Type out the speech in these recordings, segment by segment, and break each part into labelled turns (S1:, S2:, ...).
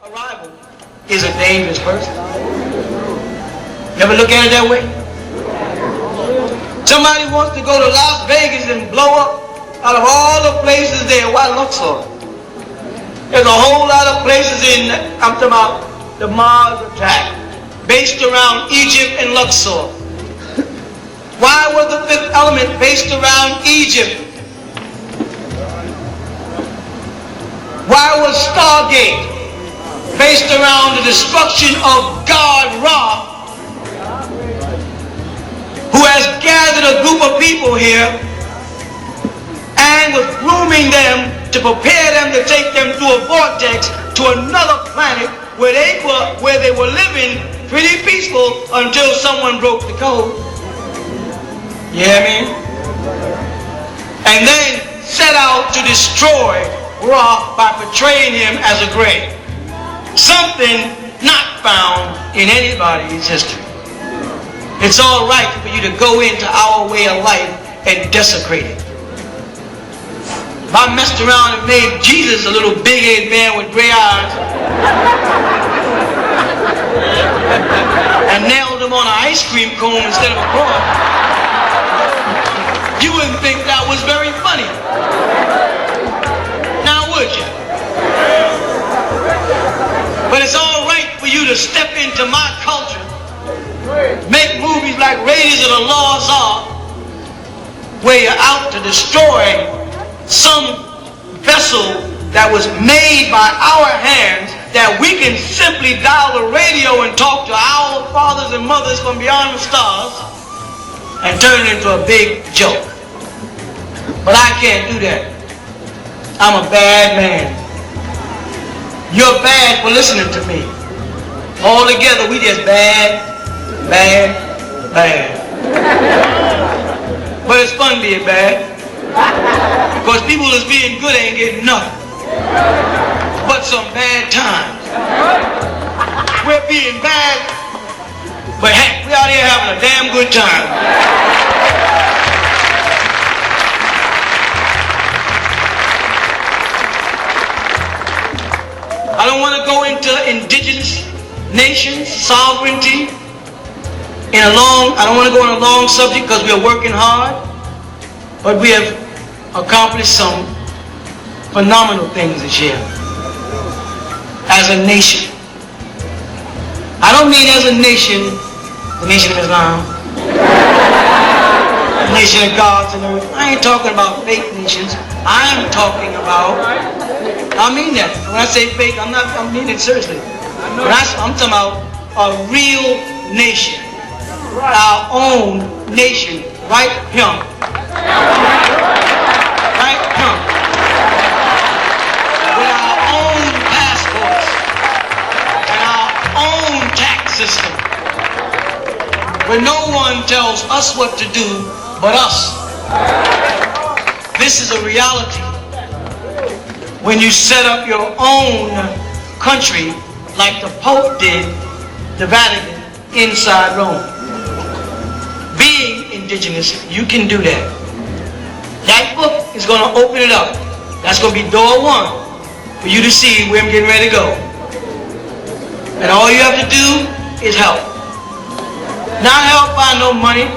S1: A rival is a dangerous person. You ever look at it that way? Somebody wants to go to Las Vegas and blow up out of all the places there. Why Luxor? There's a whole lot of places I'm talking about the Mars attack, based around Egypt and Luxor. Why was the Fifth Element based around Egypt? Why was Stargate based around the destruction of God Ra, who has gathered a group of people here and was grooming them to prepare them to take them through a vortex to another planet where they were living pretty peaceful until someone broke the code? You hear me? And then set out to destroy Ra by portraying him as a grave. Something not found in anybody's history. It's all right for you to go into our way of life and desecrate it. If I messed around and made Jesus a little big-headed man with gray eyes and nailed him on an ice cream cone instead of a cross, you wouldn't think that was very funny. Now would you? But it's all right for you to step into my culture, make movies like Raiders of the Lost Ark, where you're out to destroy some vessel that was made by our hands, that we can simply dial the radio and talk to our fathers and mothers from beyond the stars and turn it into a big joke. But I can't do that. I'm a bad man. You're bad for listening to me. All together, we just bad, bad, bad. But it's fun being bad. Because people that's being good ain't getting nothing but some bad times. We're being bad, but heck, we're out here having a damn good time. I don't want to go into indigenous nations, sovereignty, I don't want to go on a long subject because we are working hard, but we have accomplished some phenomenal things this year as a nation. I don't mean as a nation, the nation of Islam, the nation of gods and earth. I ain't talking about fake nations. I'm talking about, I mean that. When I say fake, I mean it seriously. I'm talking about a real nation. Our own nation, right here. Right here. With our own passports and our own tax system. Where no one tells us what to do but us. This is a reality. When you set up your own country like the Pope did, the Vatican, inside Rome. Being indigenous, you can do that. That book is going to open it up. That's going to be door one for you to see where I'm getting ready to go. And all you have to do is help. Not help by no money.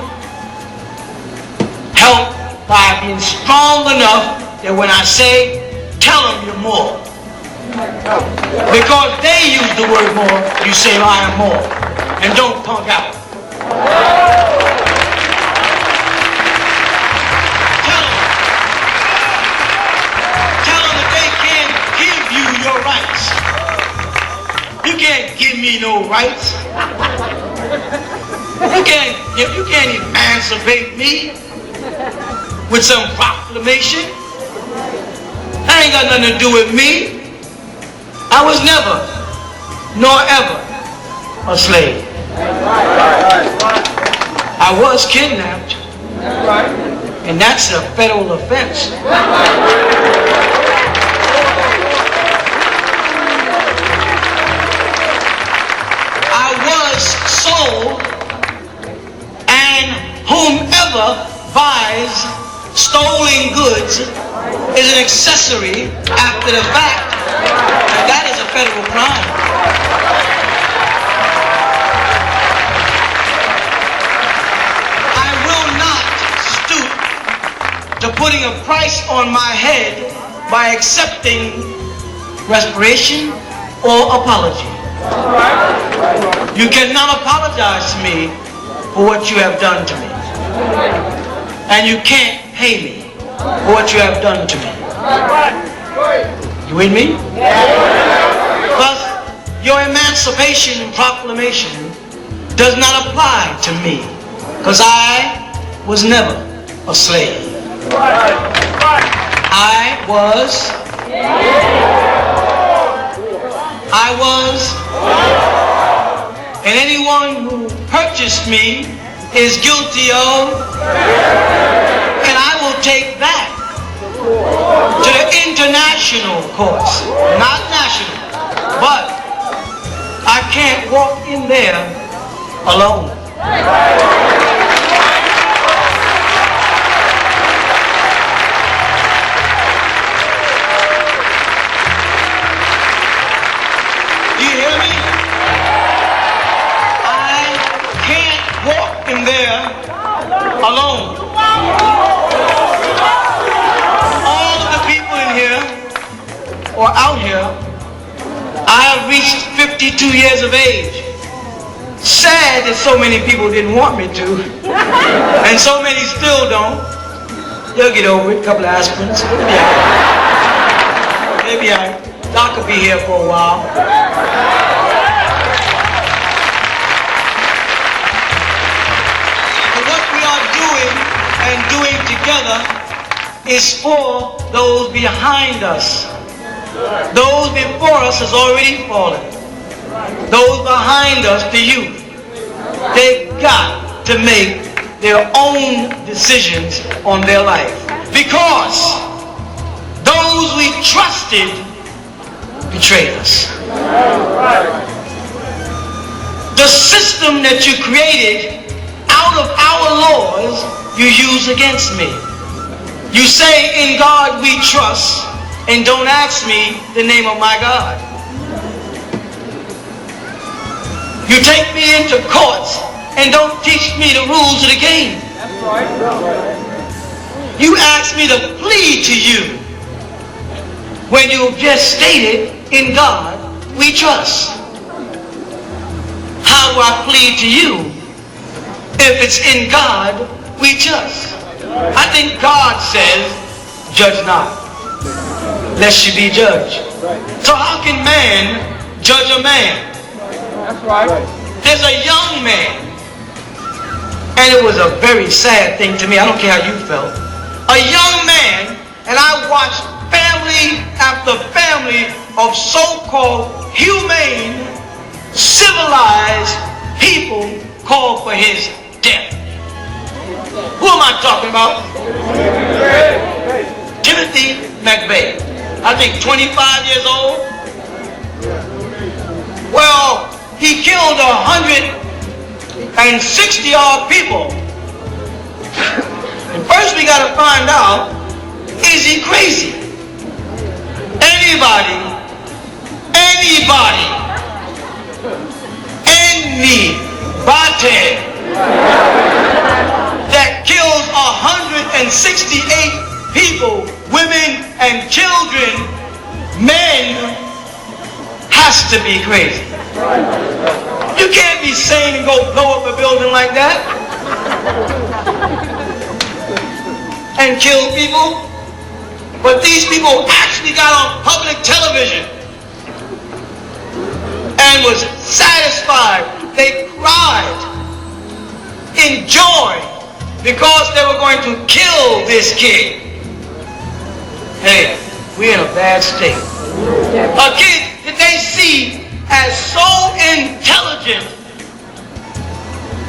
S1: Help by being strong enough that when I say, tell them you're more. Because they use the word more, you say I am more. And don't punk out. Tell them that they can't give you your rights. You can't give me no rights. You can't emancipate me with some proclamation. That ain't got nothing to do with me. I was never, nor ever, a slave. I was kidnapped, and that's a federal offense. I was sold, and whomever buys stolen goods is an accessory after the fact, and that is a federal crime. price on my head by accepting respiration or apology. You cannot apologize to me for what you have done to me. And you can't pay me for what you have done to me. You with me? Plus, your Emancipation Proclamation does not apply to me, because I was never a slave. I was, and anyone who purchased me is guilty of, and I will take that to the international courts, not national. But I can't walk in there alone. Do you hear me? I can't walk in there alone. All of the people in here or out here, I have reached 52 years of age. Sad that so many people didn't want me to, and so many still don't. They'll get over it, a couple of aspirins. Maybe Doc will be here for a while. But what we are doing and doing together is for those behind us. Those before us has already fallen. Those behind us, the youth, they've got to make their own decisions on their life. Because those we trusted betrayed us. The system that you created out of our laws, you use against me. You say, in God we trust, and don't ask me the name of my God. You take me into courts and don't teach me the rules of the game. You ask me to plead to you when you just stated, in God we trust. How do I plead to you if it's in God we trust? I think God says, judge not, lest you be judged. So how can man judge a man? That's right. There's a young man, and it was a very sad thing to me. I don't care how you felt. A young man, and I watched family after family of so-called humane, civilized people call for his death. Who am I talking about? Timothy McVeigh. I think 25 years old. Well, he killed 160 odd people. And first we got to find out, is he crazy? Anybody that kills 168 people, women and children, men, has to be crazy. You can't be sane and go blow up a building like that and kill people. But these people actually got on public television and was satisfied. They cried in joy because they were going to kill this kid. Hey, we're in a bad state. A kid that they see as so intelligent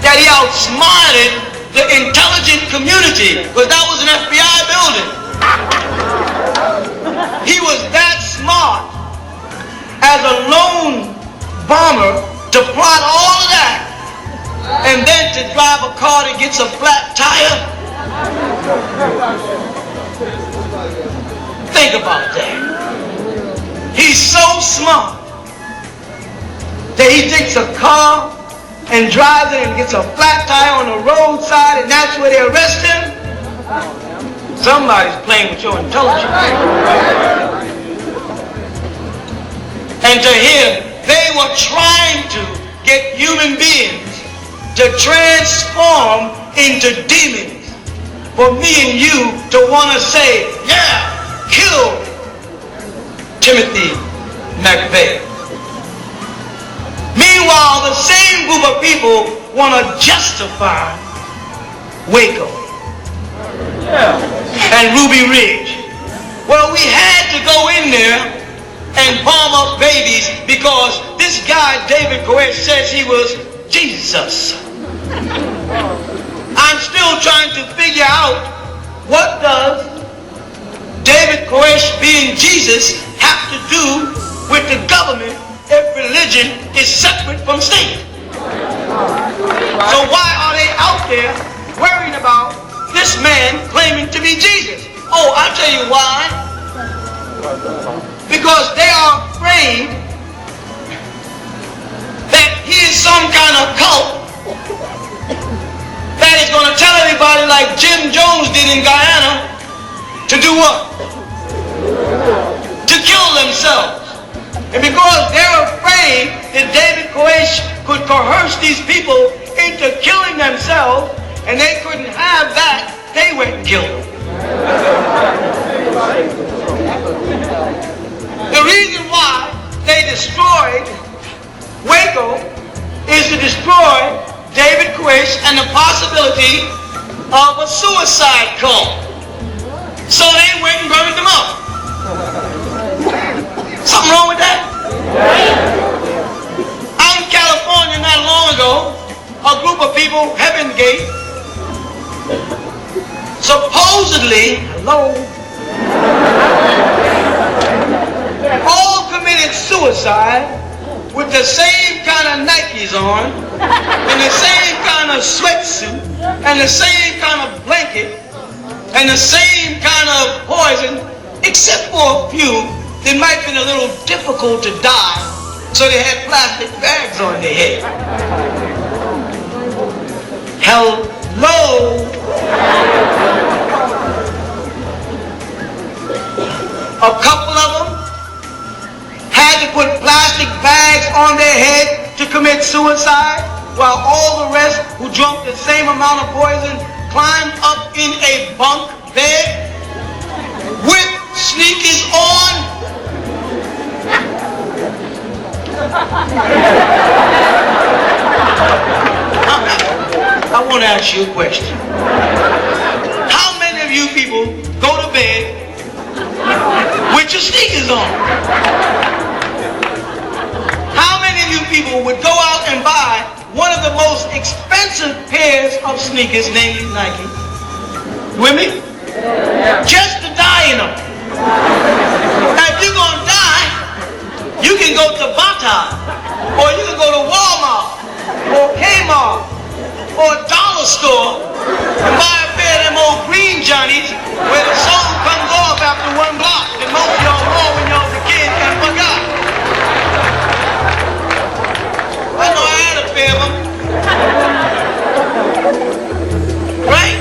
S1: that he outsmarted the intelligent community, because that was an FBI building. He was that smart as a lone bomber to plot all of that, and then to drive a car that gets a flat tire. Think about that. He's so smart that he takes a car and drives it and gets a flat tire on the roadside, and that's where they arrest him. Somebody's playing with your intelligence. And to hear they were trying to get human beings to transform into demons for me and you to want to say, yeah, kill Timothy McVeigh. Meanwhile, the same group of people want to justify Waco and Ruby Ridge. Well, we had to go in there and bomb up babies because this guy, David Koresh, says he was Jesus. I'm still trying to figure out, what does David Koresh being Jesus have to do with the government if religion is separate from state? So why are they out there worrying about this man claiming to be Jesus? Oh, I'll tell you why. Because they are afraid that he is some kind of cult that is going to tell everybody, like Jim Jones did in Guyana, to do what? To kill themselves. And because they're afraid that David Koresh could coerce these people into killing themselves, and they couldn't have that, they went and killed them. The reason why they destroyed Waco is to destroy David Koresh and the possibility of a suicide cult. So they went and burned them up. Something wrong with that? Out in California not long ago, a group of people, Heaven Gate, supposedly, all committed suicide with the same kind of Nikes on, and the same kind of sweatsuit, and the same kind of blanket, and the same kind of poison, except for a few that might have been a little difficult to die, so they had plastic bags on their head. Hello? A couple of them had to put plastic bags on their head to commit suicide, while all the rest who drank the same amount of poison climbed up in a bunk bed with sneakers on. I want to ask you a question. How many of you people go to bed with your sneakers on? How many of you people would go out and buy one of the most expensive pairs of sneakers, namely Nike, with me? Just to die in them. Now if you're going to die, you can go to Bata, or you can go to Walmart, or Kmart, or a dollar store, and buy a pair of them old green Johnnies where the sole comes off after one block that most of y'all wore when y'all was a kid and forgot. I know I had a pair of them. Right?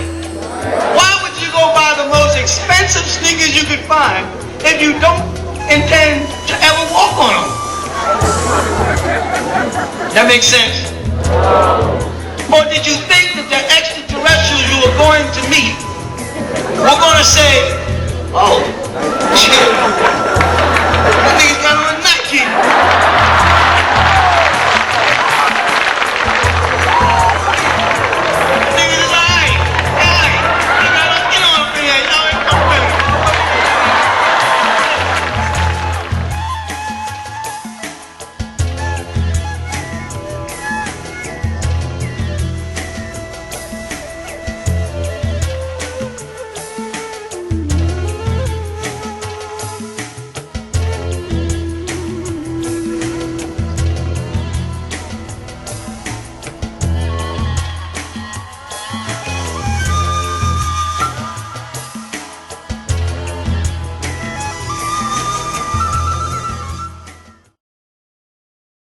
S1: Why would you go buy the most expensive sneakers you could find if you don't intend to ever walk on them? That makes sense? Or did you think that the extraterrestrials you were going to meet were going to say, oh, shit, that nigga's got on a Nike.